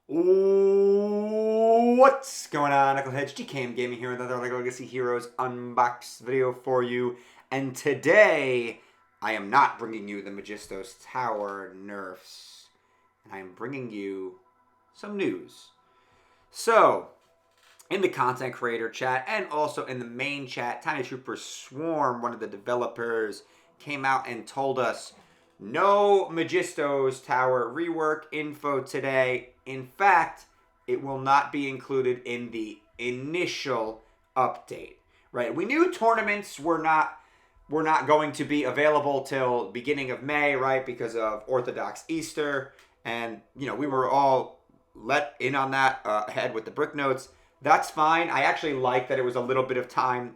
What's going on, Knuckleheads? GKM Gaming here with another LEGO Legacy Heroes Unboxed video for you. And today, I am not bringing you the Magistos Tower nerfs. And I am bringing you some news. So, in the content creator chat and also in the main chat, Tiny Trooper Swarm, one of the developers, came out and told us no Magistos Tower rework info today. In fact, it will not be included in the initial update. Right? We knew tournaments were not going to be available till beginning of May, right? Because of Orthodox Easter, and we were all let in on that ahead with the brick notes. That's fine. I actually like that it was a little bit of time,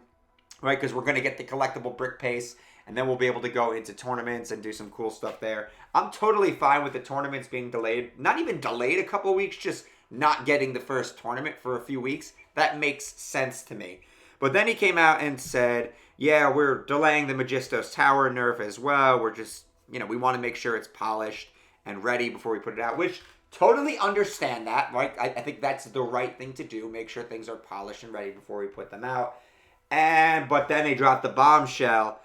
right? Because we're going to get the collectible brick pace, and then we'll be able to go into tournaments and do some cool stuff there. I'm totally fine with the tournaments being delayed. Not even delayed a couple weeks, just not getting the first tournament for a few weeks. That makes sense to me. But then he came out and said, yeah, we're delaying the Magistos Tower nerf as well. We're just, we want to make sure it's polished and ready before we put it out, which totally understand that, right? I think that's the right thing to do. Make sure things are polished and ready before we put them out. But then they dropped the bombshell.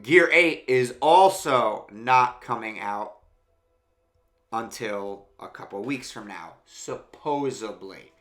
Gear 8 is also not coming out until a couple weeks from now, supposedly,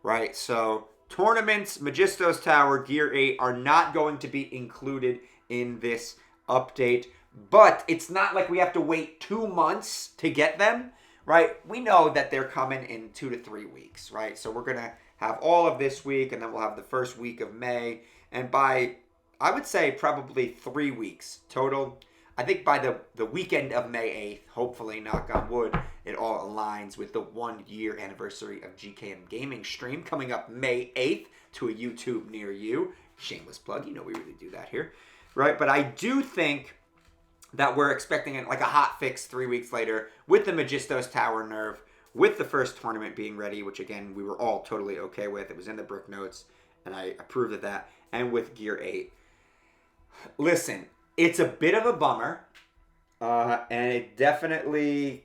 right? So tournaments, Magistos Tower, Gear 8 are not going to be included in this update, but it's not like we have to wait 2 months to get them, right? We know that they're coming in 2 to 3 weeks, right? So we're going to have all of this week, and then we'll have the first week of May, and by, I would say, probably 3 weeks total. I think by the weekend of May 8th, hopefully, knock on wood, it all aligns with the 1 year anniversary of GKM Gaming stream coming up May 8th to a YouTube near you. Shameless plug, we really do that here, right? But I do think that we're expecting it like a hot fix 3 weeks later with the Magistos Tower nerf, with the first tournament being ready, which again, we were all totally okay with. It was in the brick notes, and I approved of that, and with Gear 8. Listen, it's a bit of a bummer, and it definitely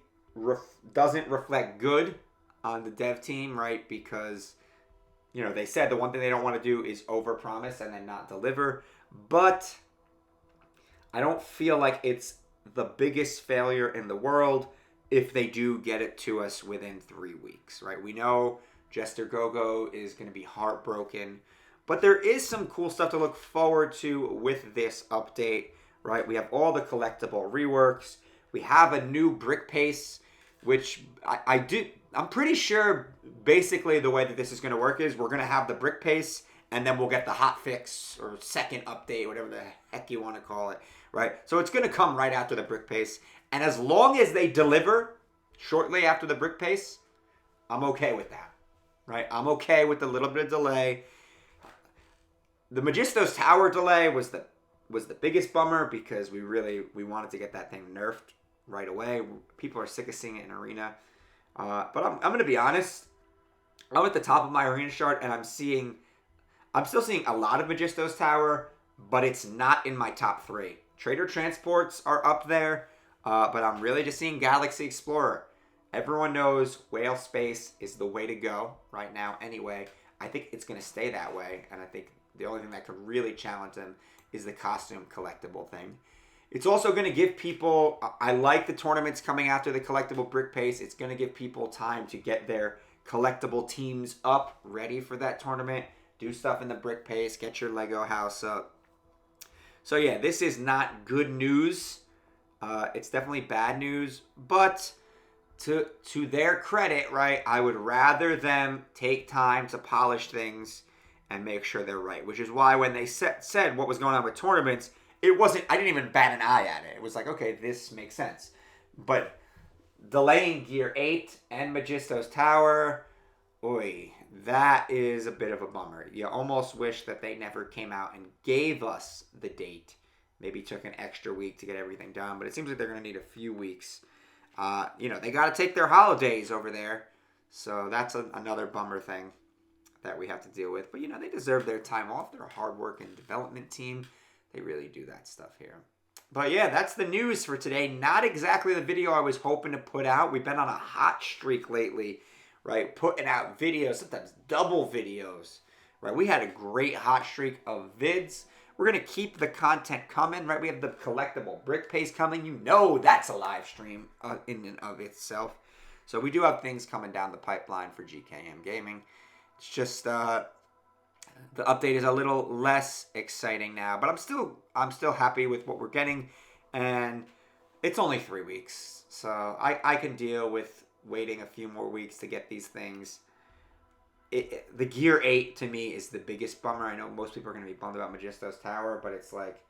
doesn't reflect good on the dev team, right? Because, they said the one thing they don't want to do is overpromise and then not deliver. But I don't feel like it's the biggest failure in the world if they do get it to us within 3 weeks, right? We know Jester Gogo is going to be heartbroken, but there is some cool stuff to look forward to with this update, right? We have all the collectible reworks. We have a new brick pace, which I'm pretty sure basically the way that this is going to work is we're going to have the brick pace, and then we'll get the hot fix or second update, whatever the heck you want to call it, right? So it's going to come right after the brick pace. And as long as they deliver shortly after the brick pace, I'm okay with that, right? I'm okay with a little bit of delay. The Magistos Tower delay was the biggest bummer because we wanted to get that thing nerfed right away. People are sick of seeing it in Arena. But I'm going to be honest. I'm at the top of my Arena chart, and I'm still seeing a lot of Magistos Tower, but it's not in my top 3. Trader Transports are up there, but I'm really just seeing Galaxy Explorer. Everyone knows Whale Space is the way to go right now anyway. I think it's going to stay that way, and I think the only thing that could really challenge them is the costume collectible thing. It's also going to give people, I like the tournaments coming after the collectible brick pace. It's going to give people time to get their collectible teams up, ready for that tournament, do stuff in the brick pace, get your Lego house up. So yeah, this is not good news. It's definitely bad news, but to their credit, right, I would rather them take time to polish things and make sure they're right, which is why when they said what was going on with tournaments, I didn't even bat an eye at it. It was like, okay, this makes sense. But delaying Gear 8 and Magistos Tower, that is a bit of a bummer. You almost wish that they never came out and gave us the date. Maybe took an extra week to get everything done, but it seems like they're going to need a few weeks. They got to take their holidays over there, so that's another bummer thing that we have to deal with. But, they deserve their time off. They're a hard-working development team. They really do that stuff here. But yeah, that's the news for today. Not exactly the video I was hoping to put out. We've been on a hot streak lately right? Putting out videos, sometimes double videos, right? We had a great hot streak of vids. We're going to keep the content coming, right? We have the collectible brick paste coming. You know that's a live stream in and of itself. So we do have things coming down the pipeline for GKM Gaming. It's just the update is a little less exciting now, but I'm still happy with what we're getting, and it's only 3 weeks, so I can deal with waiting a few more weeks to get these things. The Gear 8 to me is the biggest bummer. I know most people are going to be bummed about Magisto's Tower, but it's like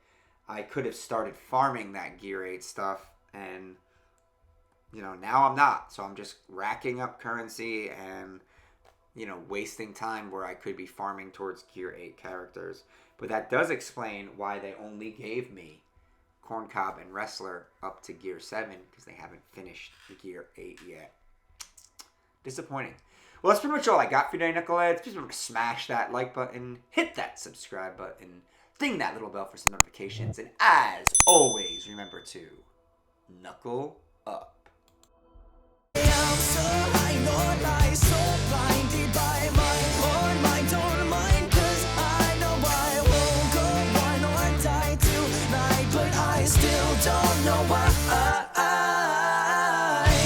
I could have started farming that Gear 8 stuff, and now I'm not. So I'm just racking up currency and wasting time where I could be farming towards Gear 8 characters. But that does explain why they only gave me Corncob and Wrestler up to Gear 7, because they haven't finished Gear 8 yet. Disappointing. Well, that's pretty much all I got for today, Knuckleheads. Please remember to smash that like button, hit that subscribe button, ding that little bell for some notifications, and as always, remember to knuckle up.